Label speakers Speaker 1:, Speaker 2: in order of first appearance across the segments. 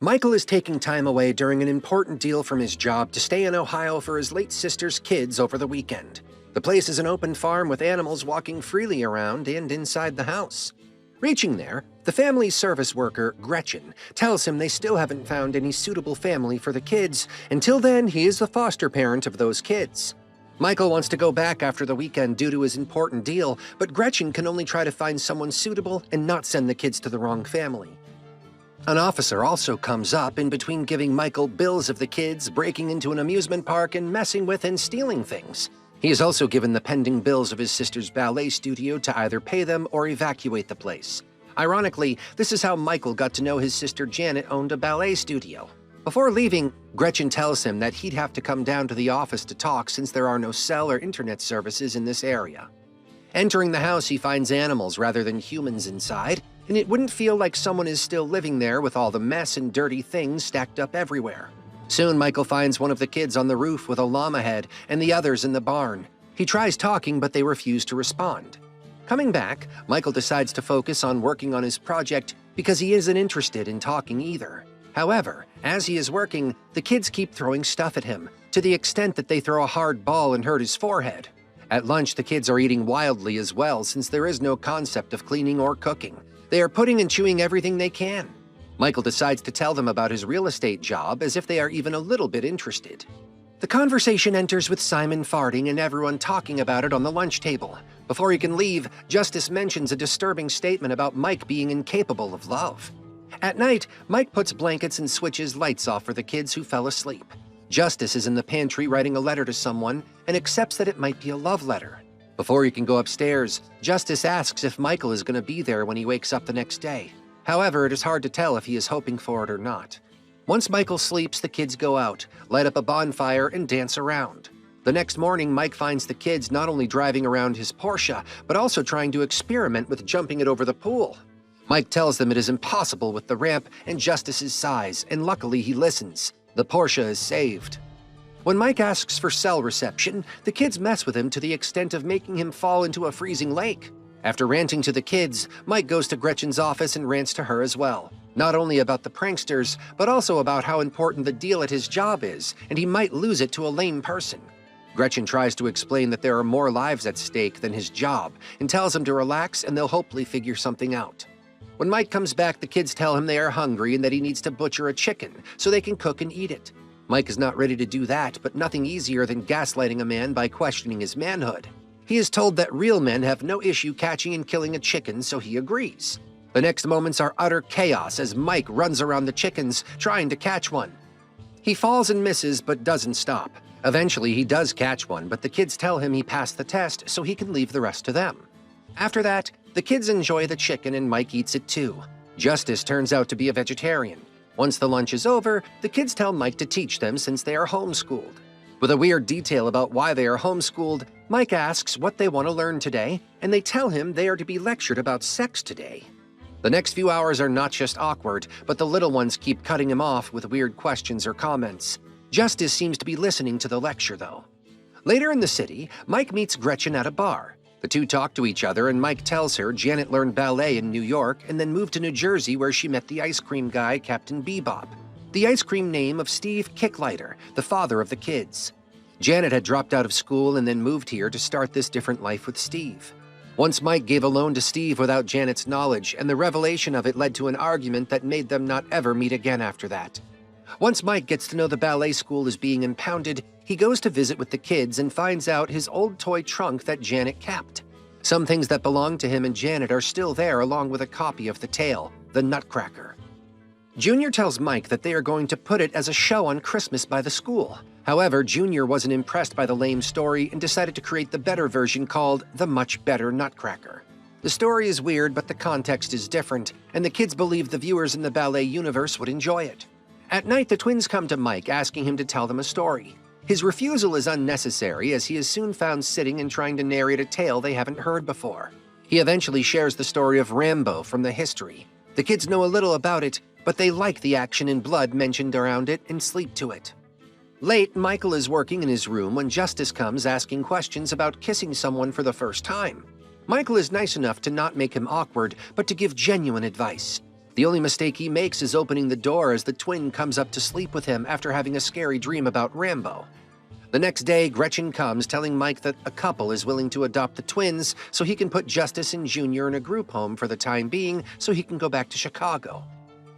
Speaker 1: Michael is taking time away during an important deal from his job to stay in Ohio for his late sister's kids over the weekend. The place is an open farm with animals walking freely around and inside the house. Reaching there, the family service worker, Gretchen, tells him they still haven't found any suitable family for the kids. Until then, he is the foster parent of those kids. Michael wants to go back after the weekend due to his important deal, but Gretchen can only try to find someone suitable and not send the kids to the wrong family. An officer also comes up in between giving Michael bills of the kids, breaking into an amusement park, and messing with and stealing things. He is also given the pending bills of his sister's ballet studio to either pay them or evacuate the place. Ironically, this is how Michael got to know his sister Janet owned a ballet studio. Before leaving, Gretchen tells him that he'd have to come down to the office to talk since there are no cell or internet services in this area. Entering the house, he finds animals rather than humans inside, and it wouldn't feel like someone is still living there with all the mess and dirty things stacked up everywhere. Soon, Michael finds one of the kids on the roof with a llama head and the others in the barn. He tries talking, but they refuse to respond. Coming back, Michael decides to focus on working on his project because he isn't interested in talking either. However, as he is working, the kids keep throwing stuff at him, to the extent that they throw a hard ball and hurt his forehead. At lunch, the kids are eating wildly as well since there is no concept of cleaning or cooking. They are putting and chewing everything they can. Michael decides to tell them about his real estate job as if they are even a little bit interested. The conversation enters with Simon farting and everyone talking about it on the lunch table. Before he can leave, Justice mentions a disturbing statement about Mike being incapable of love. At night, Mike puts blankets and switches lights off for the kids who fell asleep. Justice is in the pantry writing a letter to someone and accepts that it might be a love letter. Before he can go upstairs, Justice asks if Michael is going to be there when he wakes up the next day. However, it is hard to tell if he is hoping for it or not. Once Michael sleeps, the kids go out, light up a bonfire, and dance around. The next morning, Mike finds the kids not only driving around his Porsche, but also trying to experiment with jumping it over the pool. Mike tells them it is impossible with the ramp and Justice's size, and luckily he listens. The Porsche is saved. When Mike asks for cell reception, the kids mess with him to the extent of making him fall into a freezing lake. After ranting to the kids, Mike goes to Gretchen's office and rants to her as well. Not only about the pranksters, but also about how important the deal at his job is, and he might lose it to a lame person. Gretchen tries to explain that there are more lives at stake than his job, and tells him to relax and they'll hopefully figure something out. When Mike comes back, the kids tell him they are hungry and that he needs to butcher a chicken so they can cook and eat it. Mike is not ready to do that, but nothing easier than gaslighting a man by questioning his manhood. He is told that real men have no issue catching and killing a chicken, so he agrees. The next moments are utter chaos as Mike runs around the chickens trying to catch one. He falls and misses but doesn't stop. Eventually, he does catch one, but the kids tell him he passed the test so he can leave the rest to them. After that, the kids enjoy the chicken and Mike eats it too. Justice turns out to be a vegetarian. Once the lunch is over, the kids tell Mike to teach them since they are homeschooled. With a weird detail about why they are homeschooled, Mike asks what they want to learn today, and they tell him they are to be lectured about sex today. The next few hours are not just awkward, but the little ones keep cutting him off with weird questions or comments. Justice seems to be listening to the lecture, though. Later in the city, Mike meets Gretchen at a bar. The two talk to each other, and Mike tells her Janet learned ballet in New York and then moved to New Jersey where she met the ice cream guy, Captain Bebop, the ice cream name of Steve Kicklighter, the father of the kids. Janet had dropped out of school and then moved here to start this different life with Steve. Once Mike gave a loan to Steve without Janet's knowledge, and the revelation of it led to an argument that made them not ever meet again after that. Once Mike gets to know the ballet school is being impounded, he goes to visit with the kids and finds out his old toy trunk that Janet kept. Some things that belonged to him and Janet are still there along with a copy of the tale, the Nutcracker. Junior tells Mike that they are going to put it as a show on Christmas by the school. However, Junior wasn't impressed by the lame story and decided to create the better version called The Much Better Nutcracker. The story is weird, but the context is different, and the kids believe the viewers in the ballet universe would enjoy it. At night, the twins come to Mike asking him to tell them a story. His refusal is unnecessary as he is soon found sitting and trying to narrate a tale they haven't heard before. He eventually shares the story of Rambo from the history. The kids know a little about it, but they like the action and blood mentioned around it and sleep to it. Late, Michael is working in his room when Justice comes asking questions about kissing someone for the first time. Michael is nice enough to not make him awkward, but to give genuine advice. The only mistake he makes is opening the door as the twin comes up to sleep with him after having a scary dream about Rambo. The next day, Gretchen comes telling Mike that a couple is willing to adopt the twins so he can put Justice and Junior in a group home for the time being so he can go back to Chicago.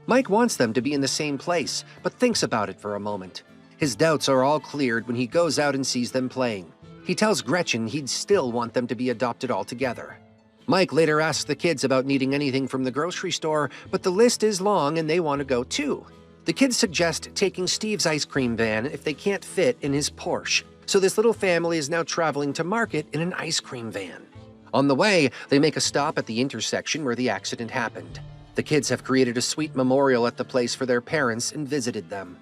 Speaker 1: Mike wants them to be in the same place, but thinks about it for a moment. His doubts are all cleared when he goes out and sees them playing. He tells Gretchen he'd still want them to be adopted altogether. Mike later asks the kids about needing anything from the grocery store, but the list is long and they want to go too. The kids suggest taking Steve's ice cream van if they can't fit in his Porsche, so this little family is now traveling to market in an ice cream van. On the way, they make a stop at the intersection where the accident happened. The kids have created a sweet memorial at the place for their parents and visited them.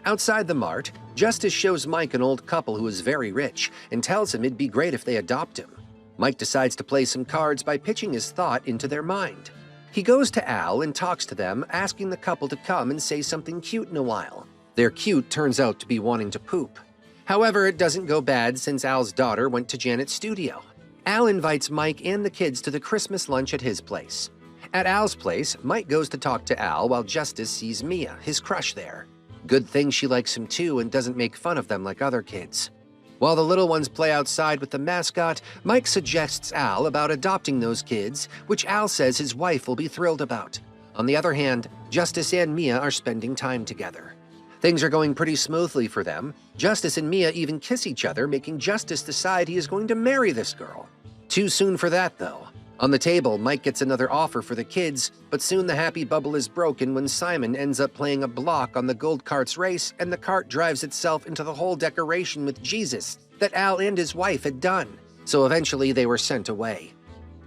Speaker 1: Outside the mart, Justice shows Mike an old couple who is very rich and tells him it'd be great if they adopt him. Mike decides to play some cards by pitching his thought into their mind. He goes to Al and talks to them, asking the couple to come and say something cute in a while. Their cute turns out to be wanting to poop. However, it doesn't go bad since Al's daughter went to Janet's studio. Al invites Mike and the kids to the Christmas lunch at his place. At Al's place, Mike goes to talk to Al while Justice sees Mia, his crush, there. Good thing she likes him too and doesn't make fun of them like other kids. While the little ones play outside with the mascot, Mike suggests Al about adopting those kids, which Al says his wife will be thrilled about. On the other hand, Justice and Mia are spending time together. Things are going pretty smoothly for them. Justice and Mia even kiss each other, making Justice decide he is going to marry this girl. Too soon for that, though. On the table, Mike gets another offer for the kids, but soon the happy bubble is broken when Simon ends up playing a block on the gold cart's race and the cart drives itself into the whole decoration with Jesus that Al and his wife had done, so eventually they were sent away.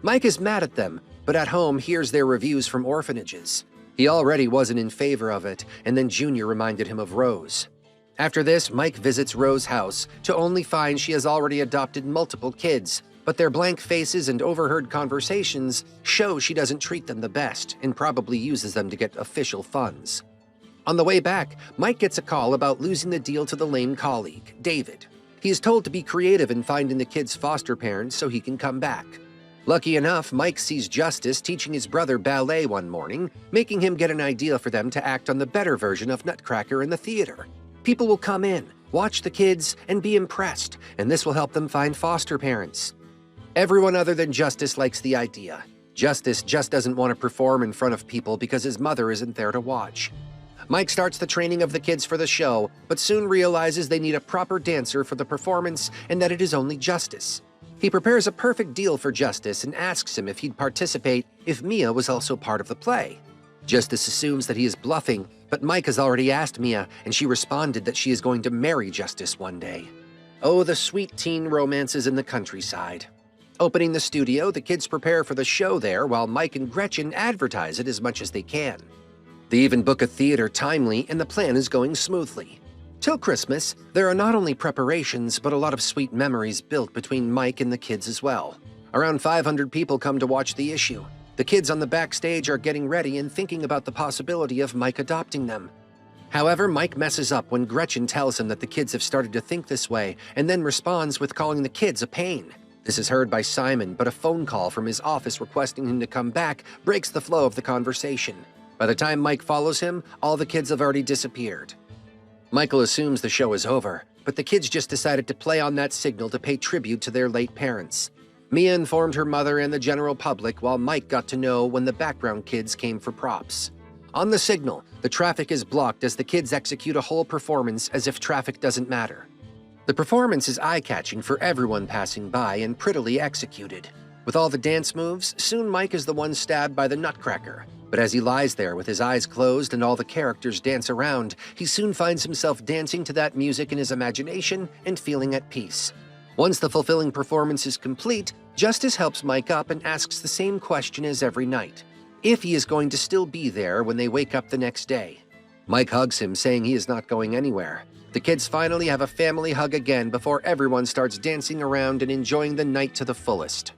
Speaker 1: Mike is mad at them, but at home hears their reviews from orphanages. He already wasn't in favor of it, and then Junior reminded him of Rose. After this, Mike visits Rose's house to only find she has already adopted multiple kids, but their blank faces and overheard conversations show she doesn't treat them the best and probably uses them to get official funds. On the way back, Mike gets a call about losing the deal to the lame colleague, David. He is told to be creative in finding the kids' foster parents so he can come back. Lucky enough, Mike sees Justice teaching his brother ballet one morning, making him get an idea for them to act on the better version of Nutcracker in the theater. People will come in, watch the kids, and be impressed, and this will help them find foster parents. Everyone other than Justice likes the idea. Justice just doesn't want to perform in front of people because his mother isn't there to watch. Mike starts the training of the kids for the show, but soon realizes they need a proper dancer for the performance and that it is only Justice. He prepares a perfect deal for Justice and asks him if he'd participate if Mia was also part of the play. Justice assumes that he is bluffing, but Mike has already asked Mia, and she responded that she is going to marry Justice one day. Oh, the sweet teen romances in the countryside. Opening the studio, the kids prepare for the show there while Mike and Gretchen advertise it as much as they can. They even book a theater timely, and the plan is going smoothly. Till Christmas, there are not only preparations, but a lot of sweet memories built between Mike and the kids as well. Around 500 people come to watch the issue. The kids on the backstage are getting ready and thinking about the possibility of Mike adopting them. However, Mike messes up when Gretchen tells him that the kids have started to think this way, and then responds with calling the kids a pain. This is heard by Simon, but a phone call from his office requesting him to come back breaks the flow of the conversation. By the time Mike follows him, all the kids have already disappeared. Michael assumes the show is over, but the kids just decided to play on that signal to pay tribute to their late parents. Mia informed her mother and the general public while Mike got to know when the background kids came for props. On the signal, the traffic is blocked as the kids execute a whole performance as if traffic doesn't matter. The performance is eye-catching for everyone passing by and prettily executed. With all the dance moves, soon Mike is the one stabbed by the Nutcracker. But as he lies there with his eyes closed and all the characters dance around, he soon finds himself dancing to that music in his imagination and feeling at peace. Once the fulfilling performance is complete, Justice helps Mike up and asks the same question as every night: if he is going to still be there when they wake up the next day. Mike hugs him, saying he is not going anywhere. The kids finally have a family hug again before everyone starts dancing around and enjoying the night to the fullest.